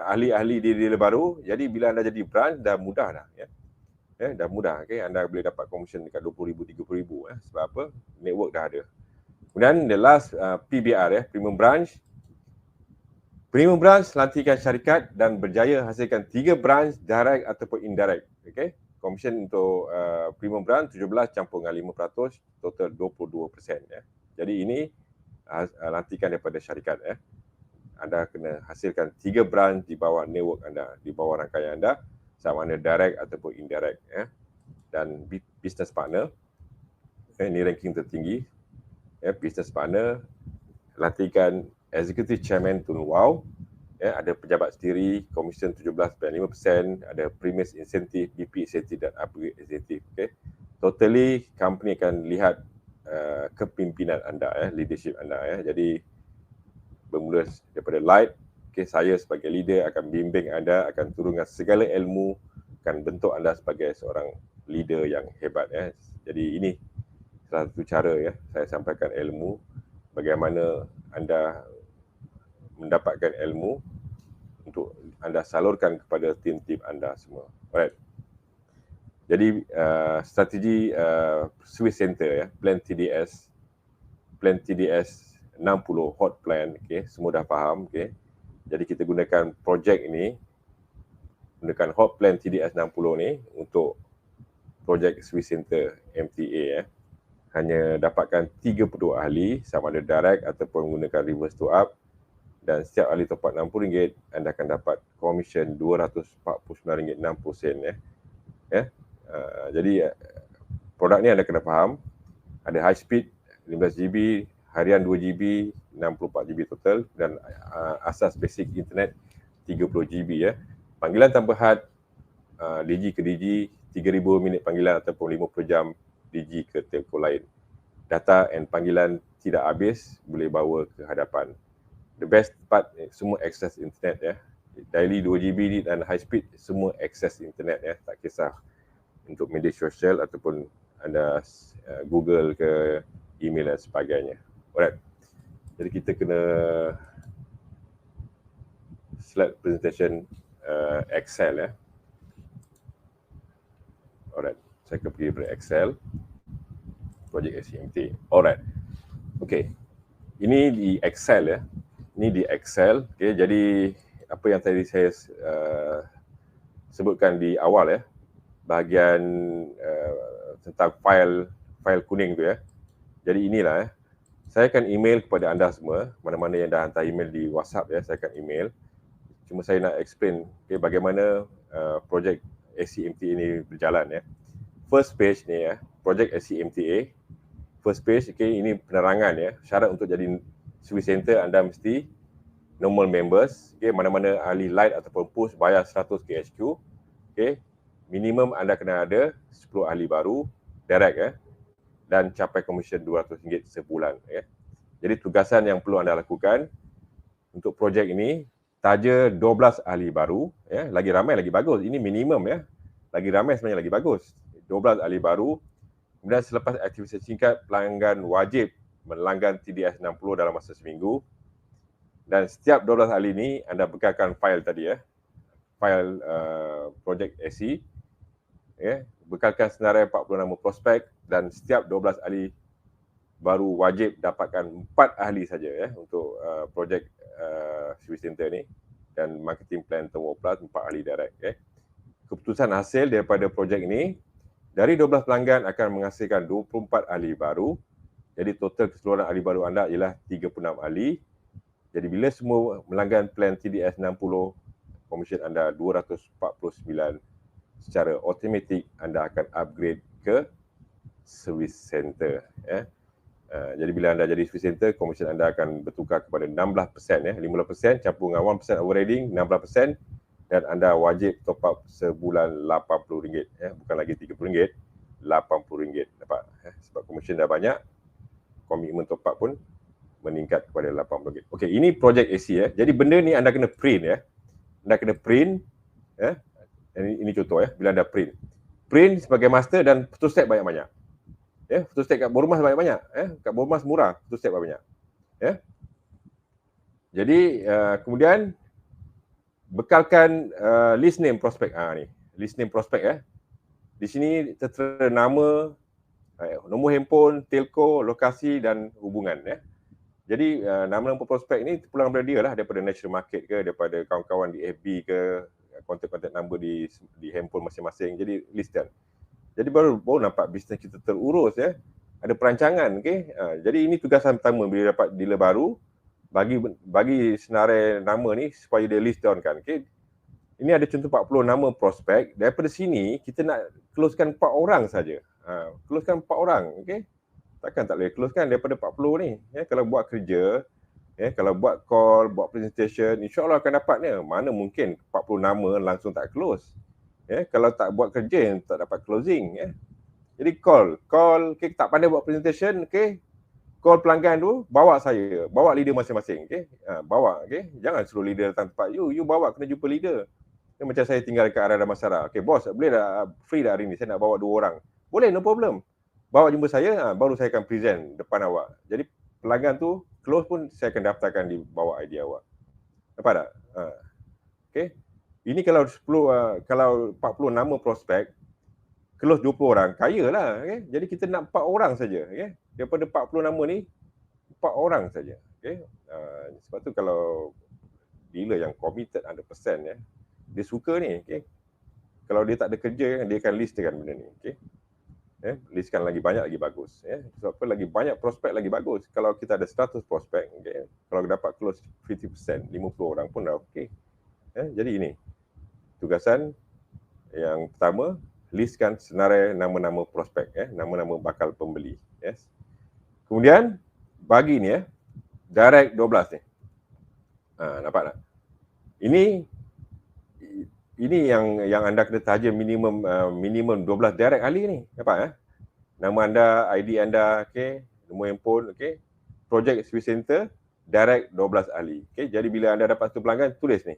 ahli-ahli di dealer baru, jadi bila anda jadi branch dah mudah dah. Dah mudah, anda boleh dapat commission dekat 20,000, 30,000. Sebab apa? Network dah ada. Kemudian the last PBR, Premium Branch. Premium Branch lantikan syarikat dan berjaya hasilkan 3 branch direct ataupun indirect. Commission untuk Premium Branch 17 campur dengan 5%, total 22%. Jadi ini lantikan daripada syarikat. Anda kena hasilkan 3 branch di bawah network anda, di bawah rangkaian anda, sama ada direct ataupun indirect. Dan business partner, ini ranking tertinggi. Business partner, lantikan Executive Chairman Tun Wow, ada pejabat sendiri, komisen 17.5%, ada premise insentif, BP insentif dan upgrade insentif. Totally, company akan lihat kepimpinan anda, leadership anda. Jadi, bermula daripada light, saya sebagai leader akan bimbing anda, akan turunkan segala ilmu, akan bentuk anda sebagai seorang leader yang hebat. Jadi ini salah satu cara saya sampaikan ilmu, bagaimana anda mendapatkan ilmu untuk anda salurkan kepada tim-tim anda semua. Alright. Jadi strategi Swiss Center, plan TDS 60 hot plan, semua dah faham. Jadi kita gunakan projek ini, gunakan hot plan TDS 60 ni untuk projek Swiss Center MTA. Hanya dapatkan 32 ahli, sama ada direct ataupun menggunakan reverse to up, dan setiap ahli top up RM60, anda akan dapat komisen RM249.60. Jadi produk ni anda kena faham, ada high speed 15GB, harian 2GB, 64GB total, dan asas basic internet 30GB. Panggilan tanpa had, DG ke DG, 3,000 minit panggilan ataupun 50 jam DG ke telco lain. Data and panggilan tidak habis, boleh bawa ke hadapan. The best part, semua akses internet. Daily 2GB dan high speed, semua akses internet. Tak kisah untuk media sosial ataupun anda Google ke email dan sebagainya. Alright. Jadi kita kena slide presentation Excel. Alright. Saya akan pergi kepada Excel. Project SCMT. Alright. Okay. Ini di Excel. Ini di Excel. Jadi apa yang tadi saya sebutkan di awal, bahagian tentang file kuning tu. Jadi inilah. Saya akan email kepada anda semua, mana-mana yang dah hantar email di WhatsApp, saya akan email. Cuma saya nak explain bagaimana projek SCMTA ini berjalan. First page ni, projek SCMTA. First page, ini penerangan. Syarat untuk jadi Swiss Center, anda mesti normal members, mana-mana ahli light ataupun push bayar 100 KHQ. Minimum anda kena ada 10 ahli baru, direct, dan capai komisen RM200 sebulan. Jadi tugasan yang perlu anda lakukan untuk projek ini, taja 12 ahli baru, lagi ramai lagi bagus. Ini minimum, lagi ramai sebenarnya lagi bagus. 12 ahli baru. Kemudian selepas aktiviti singkat, pelanggan wajib melanggan TDS 60 dalam masa seminggu. Dan setiap 12 ahli ini anda bekalkan file tadi, file projek SC, bekalkan senarai 40 nama prospek, dan setiap 12 ahli baru wajib dapatkan 4 ahli saja untuk projek Swiss Center ni, dan marketing plan Tomo Plus 4 ahli direct. Keputusan hasil daripada projek ini, dari 12 pelanggan akan menghasilkan 24 ahli baru. Jadi total keseluruhan ahli baru anda ialah 36 ahli. Jadi bila semua melanggan plan TDS 60, komisen anda 249, secara automatik anda akan upgrade ke Swiss Center. Jadi bila anda jadi Swiss Center, komisen anda akan bertukar kepada 16%. 15% campur dengan 1% overriding, 16%, dan anda wajib top up sebulan RM80. Bukan lagi RM30, RM80 dapat. Sebab komisen dah banyak, komitmen top up pun meningkat kepada 80 gig. Okey, ini projek AC Jadi benda ni anda kena print Anda kena print ini contoh bila anda print sebagai master dan photostat banyak-banyak. Photostat kat Bormas banyak-banyak. Kat Bormas murah, photostat banyak-banyak. Jadi kemudian bekalkan list name prospek. Ni, list name prospek Di sini tertera nama, nombor handphone, telco, lokasi dan hubungan Jadi nama-nama prospek ni terpulang daripada dia lah, daripada national market ke, daripada kawan-kawan di FB ke, kontak-kontak number di handphone masing-masing. Jadi listkan. Jadi baru nampak bisnes kita terurus Ada perancangan, okey. Jadi ini tugasan pertama bila dapat dealer baru, bagi senarai nama ni supaya dia list down kan. Okey. Ini ada contoh 40 nama prospek. Daripada sini kita nak closekan 4 orang saja. Closekan 4 orang, okey. Takkan tak boleh closekan daripada 40 ni. Kalau buat kerja, kalau buat call, buat presentation, insya-Allah akan dapatnya. Mana mungkin 40 nama langsung tak close. Kalau tak buat kerja yang tak dapat closing Jadi call, okay, tak pandai buat presentation, okey. Call pelanggan tu, bawa leader masing-masing, okey. Bawa, okey. Jangan suruh leader datang tempat you bawa kena jumpa leader. Macam saya tinggal dekat arah Damansara. Okey, bos, boleh dah free dah hari ni, saya nak bawa 2 orang. Boleh, no problem. Bawa jumpa saya, baru saya akan present depan awak. Jadi pelanggan tu close pun saya akan daftarkan di bawah ID awak. Nampak tak? Okey. Ini kalau 40 nama prospek, close 20 orang, kaya lah. Okay? Jadi kita nak 4 orang saja. Okay? Daripada 40 nama ni, 4 orang saja. Okay? Sebab tu kalau dealer yang committed 100%, dia suka ni. Okay? Kalau dia tak ada kerja, dia akan listkan benda ni. Okay? Listkan lagi banyak, lagi bagus. Sebab apa, lagi banyak prospek, lagi bagus. Kalau kita ada 100 prospek, okay? Kalau dapat close 50%, 50 orang pun dah okey. Jadi ini, tugasan yang pertama, listkan senarai nama-nama prospek, nama-nama bakal pembeli. Yes. Kemudian bagi ni direct 12 ni. Nampak tak? Ini yang anda kena taja minimum 12 direct ahli ni. Nampak Nama anda, ID anda, okey, nombor handphone, okey. Project Service Center direct 12 ahli. Okey, jadi bila anda dapat satu pelanggan, tulis ni.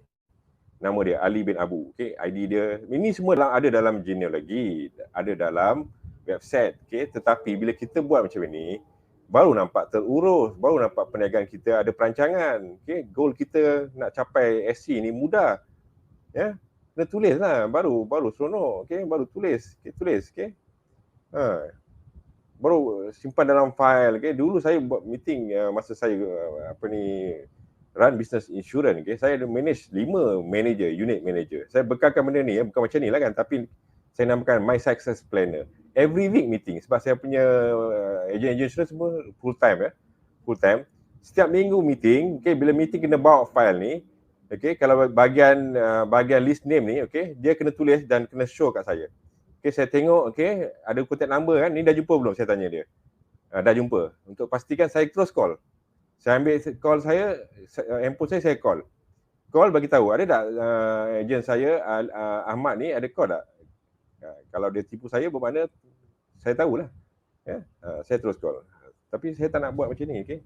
Nama dia Ali bin Abu, okey, ID dia. Ini semua ada dalam genealogi, ada dalam website, okey. Tetapi bila kita buat macam ini, baru nampak terurus, baru nampak perniagaan kita ada perancangan, okey. Goal kita nak capai SC ni mudah. Kena tulis lah, baru seronok, okey, baru tulis, okey. Baru simpan dalam file, okey. Dulu saya buat meeting masa saya run business insurance, okay. Saya ada manage 5 manager, unit manager. Saya bekalkan benda ni bukan macam ni lah kan, tapi saya namakan My Success Planner. Every week meeting sebab saya punya agent insurance semua full time full time. Setiap minggu meeting, okay, bila meeting kena bawa file ni, okay, kalau bahagian list name ni, okay, dia kena tulis dan kena show kat saya. Okay, saya tengok, okay, ada contact number kan, ni dah jumpa belum, saya tanya dia. Dah jumpa. Untuk pastikan saya terus call. Saya ambil call saya, handphone saya call. Call bagi tahu, ada tak ejen saya Ahmad ni ada call tak? Kalau dia tipu saya bermakna saya tahulah. Saya terus call. Tapi saya tak nak buat macam ni, okey.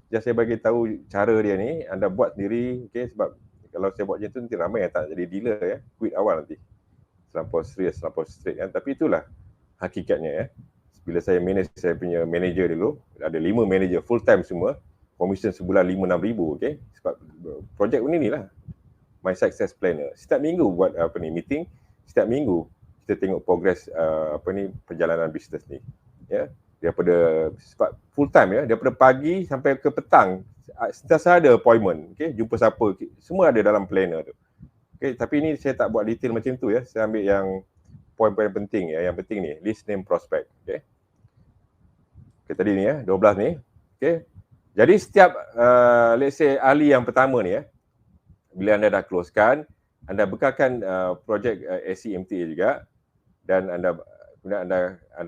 Just saya bagi tahu cara dia ni, anda buat sendiri, okey, sebab kalau saya buat macam tu nanti ramai yang tak jadi dealer quit awal nanti. Terlampau straight kan. Tapi itulah hakikatnya Bila saya manage saya punya manager dulu, ada 5 manager full time semua. Komisen sebulan 5-6 ribu, okay? Sebab projek ni lah. My Success Planner. Setiap minggu buat meeting. Setiap minggu kita tengok progress perjalanan bisnes ni. Daripada sebab full time daripada pagi sampai ke petang sentiasa ada appointment, okay? Jumpa siapa, okay? Semua ada dalam planner tu. Okay, tapi ini saya tak buat detail macam tu Saya ambil yang poin-poin penting yang penting ni, list name prospect, okay? Okay, tadi ni 12 ni, okay? Jadi setiap let's say ahli yang pertama ni bila anda dah closekan, anda bekalkan projek SCMTA juga dan anda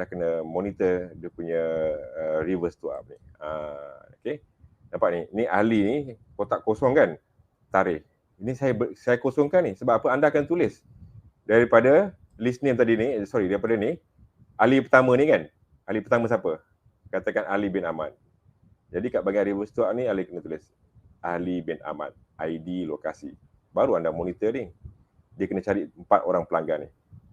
kena monitor dia punya reverse to up ni. Okay. Nampak ni, ni ahli ni kotak kosong kan, tarikh. Ini saya kosongkan ni sebab apa, anda akan tulis daripada list name tadi ni, daripada ni, ahli pertama ni kan, ahli pertama siapa? Katakan Ali bin Ahmad. Jadi kat bahagian reverse tu ni Ali kena tulis Ali bin Ahmad, ID, lokasi. Baru anda monitoring. Dia kena cari 4 orang pelanggan ni.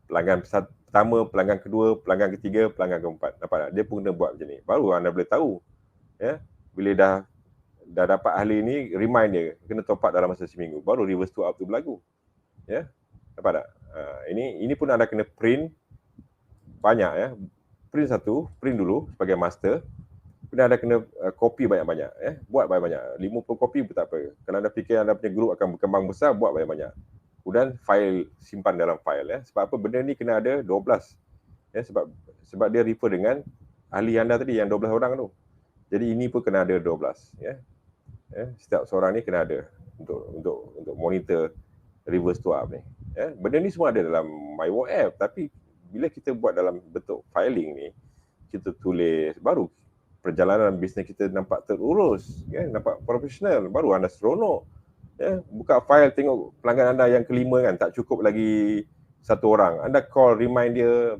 Pelanggan pertama, pelanggan kedua, pelanggan ketiga, pelanggan keempat. Nampak tak? Dia pun kena buat macam ni. Baru anda boleh tahu. Ya. Bila dah dapat ahli ni, remind dia. Kena top up dalam masa seminggu. Baru reverse to up tu berlaku. Ya. Nampak tak? Ini pun anda kena print banyak ya. Print satu, print dulu sebagai master. Kemudian anda kena copy banyak-banyak. Buat banyak-banyak. 50 copy pun tak apa. Kalau anda fikir anda punya group akan berkembang besar, buat banyak-banyak. Kemudian file, simpan dalam file. Sebab apa? Benda ni kena ada 12. Sebab dia refer dengan ahli anda tadi yang 12 orang tu. Jadi ini pun kena ada 12. Setiap seorang ni kena ada untuk monitor reverse to up ni. Benda ni semua ada dalam MyWork app, tapi bila kita buat dalam bentuk filing ni, kita tulis, baru perjalanan bisnes kita nampak terurus, nampak profesional, baru anda seronok. Buka file, tengok pelanggan anda yang kelima kan, tak cukup lagi satu orang. Anda call, remind dia,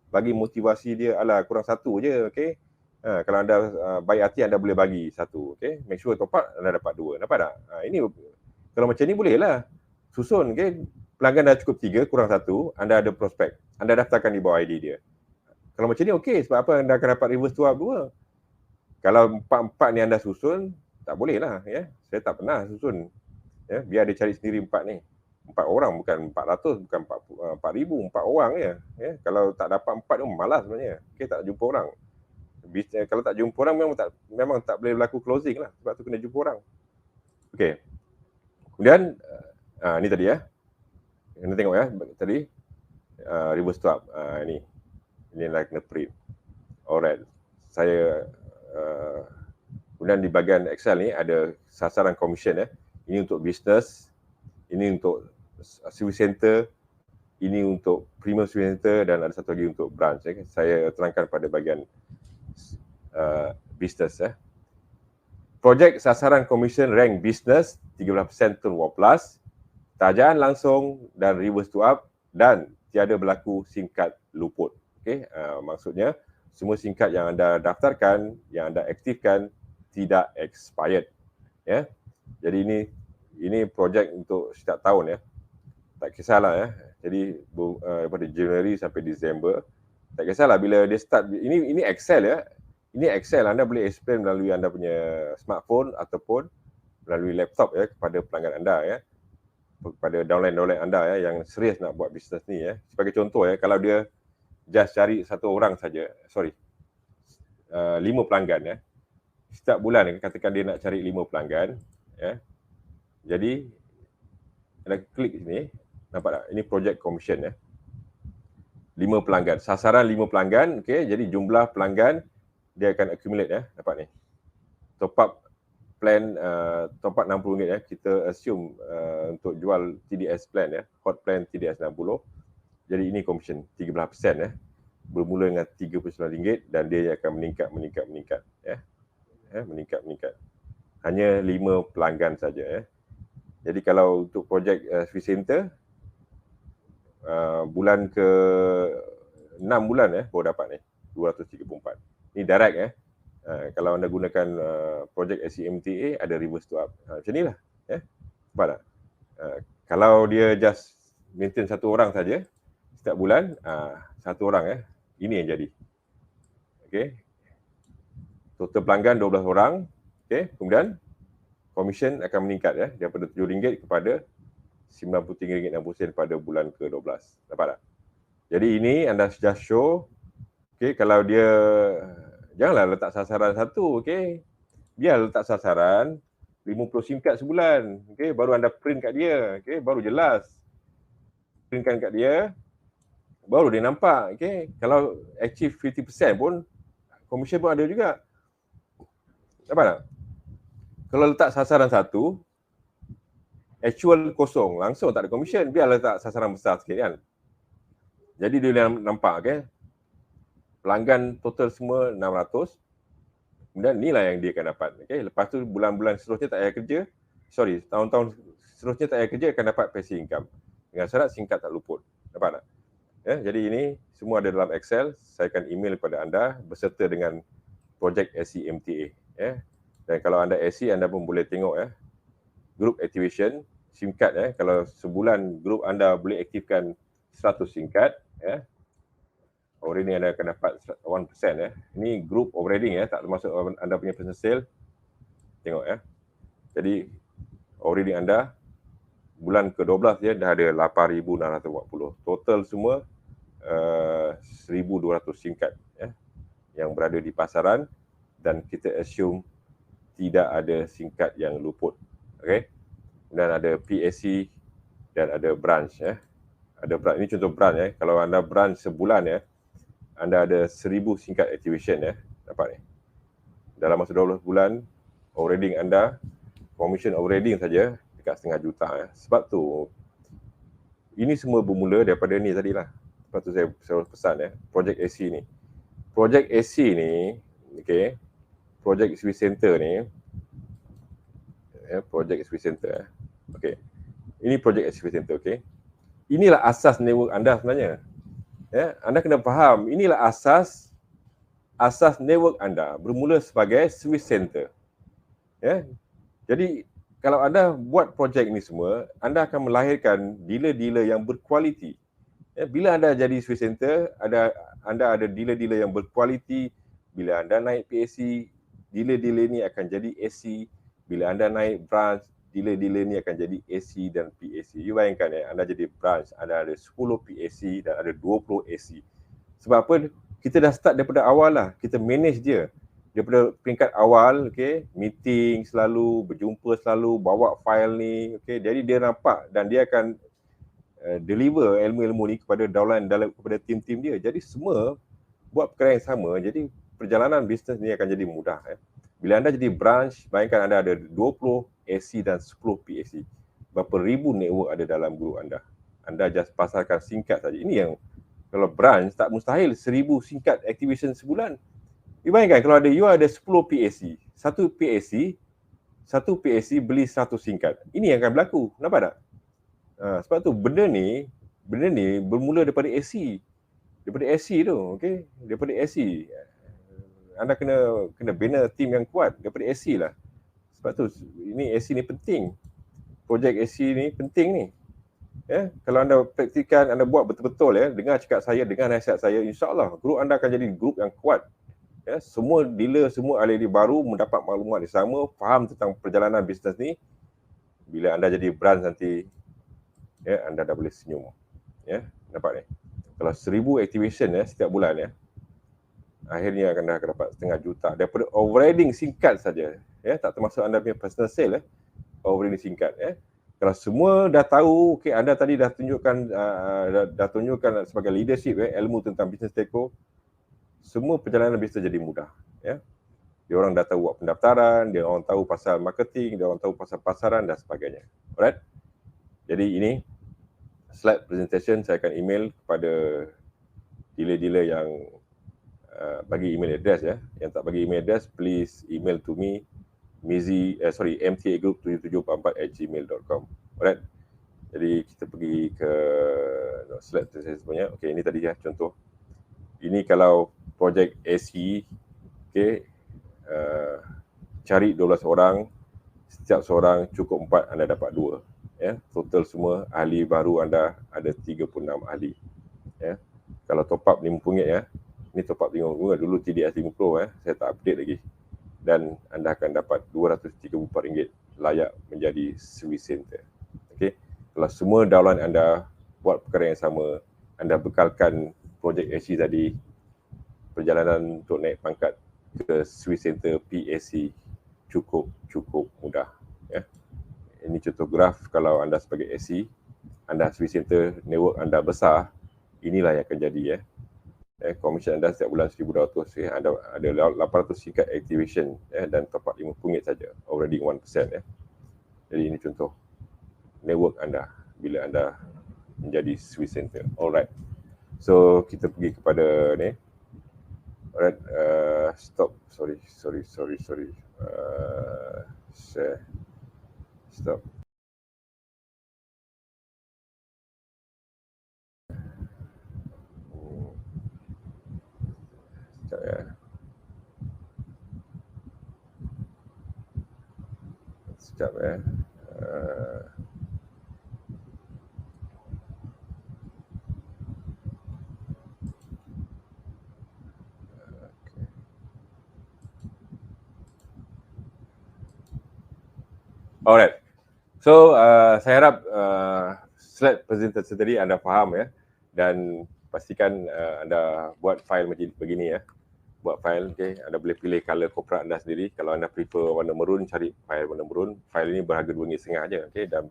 bagi motivasi dia, alah kurang satu je, okay? Kalau anda baik hati, anda boleh bagi satu, okay? Make sure top up, anda dapat 2. Nampak tak? Ini kalau macam ni boleh lah. Susun, okay? Pelanggan dah cukup 3, kurang 1, anda ada prospek. Anda daftarkan di bawah ID dia. Kalau macam ni okey, sebab apa anda akan dapat reverse to up 2. Kalau 4 ni anda susun, tak boleh lah. Saya tak pernah susun. Biar dia cari sendiri 4 ni. 4 orang, bukan 400, bukan 4,000, 4 orang je. Kalau tak dapat 4 tu malas sebenarnya. Okay, tak jumpa orang. Kalau tak jumpa orang memang tak boleh berlaku closing lah. Sebab tu kena jumpa orang. Okey. Kemudian ni tadi kena tengok tadi reverse to up. Ini lah kena print. Alright. Saya kemudian di bahagian Excel ni ada sasaran commission. Ini untuk business, ini untuk service center, ini untuk premium service center dan ada satu lagi untuk branch. Saya terangkan pada bahagian business. Projek sasaran commission rank business 13% turn 12, tajaan langsung dan reverse to up dan tiada berlaku singkat luput. Maksudnya semua singkat yang anda daftarkan, yang anda aktifkan tidak expired. Jadi ini projek untuk setiap tahun tak kisahlah Jadi daripada Januari sampai Disember, tak kisahlah bila dia start. Ini Excel Ini Excel, anda boleh explain melalui anda punya smartphone ataupun melalui laptop kepada pelanggan anda kepada downline anda yang serius nak buat bisnes ni Sebagai contoh kalau dia just cari satu orang saja, 5 pelanggan setiap bulan katakan dia nak cari 5 pelanggan jadi anda klik sini, nampak tak? Ini project commission 5 pelanggan, sasaran 5 pelanggan, jadi jumlah pelanggan dia akan accumulate nampak ni. Top up plan top up RM60 kita assume untuk jual TDS plan hot plan TDS 60. Jadi ini commission 13% bermula dengan RM39 dan dia akan meningkat. Meningkat. Hanya 5 pelanggan saja Jadi kalau untuk projek Swiss Center bulan ke 6 bulan baru dapat ni 234. Ini direct kalau anda gunakan projek SCMTA ada reverse to up. Macam inilah sebab tak? Kalau dia just maintain satu orang saja setiap bulan, satu orang ini yang jadi. Total pelanggan 12 orang. Kemudian commission akan meningkat daripada RM7 kepada RM93.60 pada bulan ke-12. Nampak tak? Jadi ini anda just show kalau dia janganlah letak sasaran satu, biar letak sasaran 50 SIM card sebulan, baru anda print kat dia, baru jelas. Printkan kat dia, baru dia nampak, Kalau achieve 50% pun, commission pun ada juga. Nampak tak? Kalau letak sasaran satu, actual kosong, langsung tak ada commission, biar letak sasaran besar sikit kan. Jadi dia nampak, pelanggan total semua 600, kemudian inilah yang dia akan dapat. Lepas tu bulan-bulan seterusnya tak payah kerja, tahun-tahun seterusnya tak payah kerja akan dapat passive income. Dengan syarat singkat tak luput. Nampak tak? Jadi ini semua ada dalam Excel. Saya akan email kepada anda berserta dengan projek SCMTA. Dan kalau anda SC, anda pun boleh tengok group activation SIM card kalau sebulan group anda boleh aktifkan 100 SIM card already anda akan dapat 1%. Ini group operating tak termasuk anda punya personal sale. Tengok Jadi already anda bulan ke-12 dah ada 8,640. Total semua 1,200 SIM card yang berada di pasaran, dan kita assume tidak ada SIM card yang luput. Okay? Dan ada PSC dan ada branch. Ada branch. Ini contoh branch. Kalau anda branch sebulan anda ada 1,000 SIM card activation dapat ni. Dalam masa 12 bulan, operating anda, commission operating saja dekat setengah juta. Sebab tu, ini semua bermula daripada ni tadilah. Sebab tu saya pesan Project AC ni. Project AC ni, okay, Project Swiss Center ni, Project Swiss Center. Okay. Ini Project Swiss Center, okay. Inilah asas network anda sebenarnya. Anda kena faham, inilah asas network anda bermula sebagai Swiss Center. Jadi kalau anda buat projek ni semua, anda akan melahirkan dealer-dealer yang berkualiti. Bila anda jadi Swiss Center, anda ada dealer-dealer yang berkualiti. Bila anda naik PSC, dealer-dealer ni akan jadi SC. Bila anda naik branch, dealer-dealer ni akan jadi SC dan PSC. You bayangkan anda jadi branch, anda ada 10 PSC dan ada 20 SC. Sebab apa? Kita dah start daripada awal lah. Kita manage dia. Daripada peringkat awal, okay, meeting selalu, berjumpa selalu, bawa file ni, okay. Jadi dia nampak dan dia akan deliver ilmu-ilmu ni kepada kepada tim-tim dia. Jadi semua buat perkara yang sama. Jadi perjalanan bisnes ni akan jadi mudah. Bila anda jadi branch, bayangkan anda ada 20 SC dan 10 PSC. Berapa ribu network ada dalam group anda. Anda just pasarkan singkat saja. Ini yang kalau branch tak mustahil 1,000 singkat activation sebulan. Bayangkan kalau you ada 10 PSC, satu PSC beli 100 singkat. Ini yang akan berlaku. Nampak tak? Sebab tu benda ni bermula daripada SC. Daripada SC tu, okey. Daripada SC. Anda kena bina tim yang kuat daripada SC lah. Sebab tu ini SC ni penting. Projek SC ni penting ni. Kalau anda praktikan, anda buat betul-betul dengar cakap saya, dengar nasihat saya, insya-Allah grup anda akan jadi grup yang kuat. Semua dealer, semua ahli baru mendapat maklumat yang sama, faham tentang perjalanan bisnes ni. Bila anda jadi branch nanti, anda dah boleh senyum. Nampak ni? Kalau 1,000 activation setiap bulan akhirnya akan dapat setengah juta daripada overriding singkat saja. Tak termasuk anda punya personal sale overriding singkat. Kalau semua dah tahu, okay, anda tadi dah tunjukkan sebagai leadership ilmu tentang business telco, semua perjalanan bisnes jadi mudah. Dia orang dah tahu buat pendaftaran, dia orang tahu pasal marketing, dia orang tahu pasal pasaran dan sebagainya. Alright? Jadi ini slide presentation saya akan email kepada dealer-dealer yang bagi email address Yang tak bagi email address, please email to me mtagroup7744@gmail.com. Alright. Jadi kita pergi ke slide presentation semuanya. Okey, ini tadi contoh. Ini kalau projek SE, okey, cari 12 orang, setiap seorang cukup 4, anda dapat 2. Total semua ahli baru anda ada 36 ahli. Kalau top up RM50 ini top up RM50 dulu TDS RM50 saya tak update lagi. Dan anda akan dapat RM234 layak menjadi Swiss Center. Okey. Kalau semua downline anda buat perkara yang sama, anda bekalkan projek SC tadi, perjalanan untuk naik pangkat ke Swiss Center PSC cukup mudah. Ini contoh graf. Kalau anda sebagai SC, anda Swiss Center, network anda besar, inilah yang akan jadi commission anda setiap bulan 1,200, anda ada 800 singkat activation dan top up RM50 saja, already 1%. Jadi ini contoh network anda bila anda menjadi Swiss Center. Alright. So kita pergi kepada ni. Alright, stop. Sorry. Share. Stop. Sekejap . Sekejap ya. Alright. So saya harap slide presentasi tadi anda faham ya, dan pastikan anda buat file macam begini ya. Buat file, okay. Anda boleh pilih color corporate anda sendiri. Kalau anda prefer warna maroon, cari file warna maroon. File ini berharga RM2.5 je, okay. Dan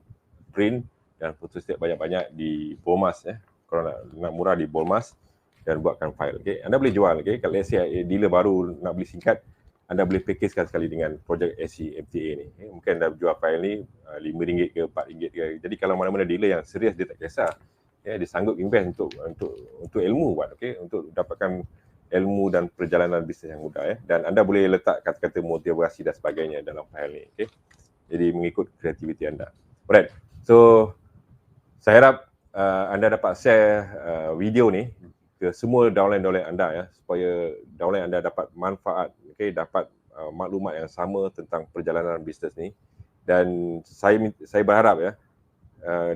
print dan photostat banyak-banyak di Bolmas ya. Kalau nak murah di Bolmas dan buatkan file, okay. Anda boleh jual, okay. Kalau let's say dealer baru nak beli singkat, anda boleh packagekan sekali dengan projek SC MTA ni. Okay. Mungkin anda jual file ni RM5 ke RM4 ke. Jadi kalau mana-mana dealer yang serius, dia tak kisah. Ya, dia sanggup invest untuk ilmu buat, okay. Untuk dapatkan ilmu dan perjalanan bisnes yang mudah ya. Dan anda boleh letak kata-kata motivasi dan sebagainya dalam file ni, okay. Jadi mengikut kreativiti anda. Alright. So saya harap anda dapat share video ni ke semua downline anda ya, supaya downline anda dapat manfaat, okay, dapat maklumat yang sama tentang perjalanan bisnes ni. Dan saya berharap ya,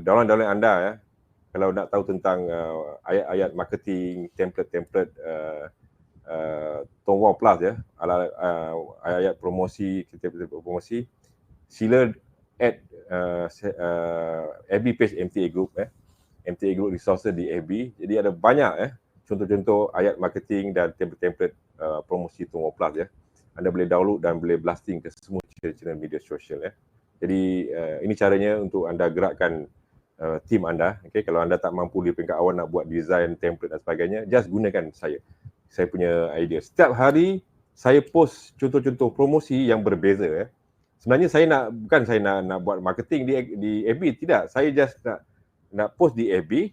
downline anda ya, kalau nak tahu tentang ayat-ayat marketing, template-template Tongbong Plus ya, ayat-ayat promosi, template promosi, sila add FB page MTA Group MTA Group Resources di FB. Jadi ada banyak contoh-contoh ayat marketing dan template-template promosi Tongbong Plus ya. Anda boleh download dan boleh blasting ke semua channel media sosial ya. Jadi ini caranya untuk anda gerakkan tim anda. Okay, kalau anda tak mampu di peringkat awal nak buat design, template dan sebagainya, just gunakan saya punya idea. Setiap hari saya post contoh-contoh promosi yang berbeza ya. Sebenarnya bukan saya nak buat marketing di FB, tidak. Saya just nak post di FB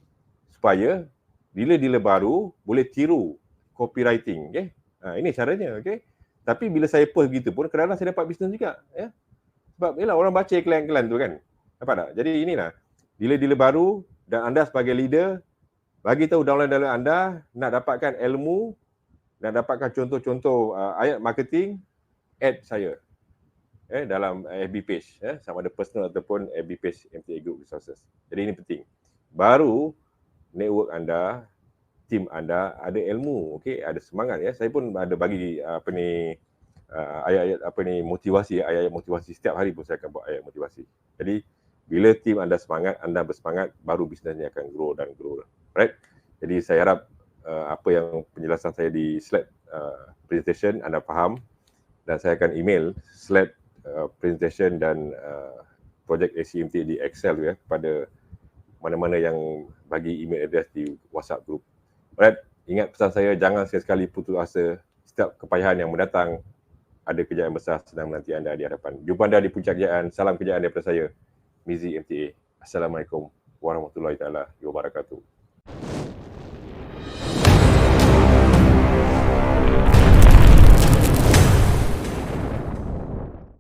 supaya dealer-dealer baru boleh tiru copywriting, okey. Ini caranya, okey. Tapi bila saya post gitu pun kadang-kadang saya dapat bisnes juga ya. Sebab yalah, orang baca iklan-iklan tu kan. Nampak tak? Jadi inilah dealer-dealer baru dan anda sebagai leader bagi tahu downline anda nak dapatkan ilmu, nak dapatkan contoh-contoh ayat marketing, add saya dalam FB page sama ada personal ataupun FB page MTA Group Resources. Jadi ini penting. Baru network anda, tim anda ada ilmu, okey, ada semangat ya. Saya pun ada bagi ayat-ayat motivasi, ayat-ayat motivasi setiap hari pun saya akan buat ayat motivasi. Jadi bila tim anda semangat, anda bersemangat, baru bisnesnya akan grow dan grow. Right? Jadi saya harap apa yang penjelasan saya di slide presentation anda faham, dan saya akan email slide presentation dan projek SCMT di Excel ya kepada mana-mana yang bagi email address di WhatsApp group. Alright, ingat pesan saya, jangan sekali-sekali putus asa. Setiap kepayahan yang mendatang ada kejayaan besar sedang menanti anda di hadapan. Jumpa anda di puncak kejayaan. Salam kejayaan daripada saya, Mizi MTA. Assalamualaikum warahmatullahi taala wabarakatuh.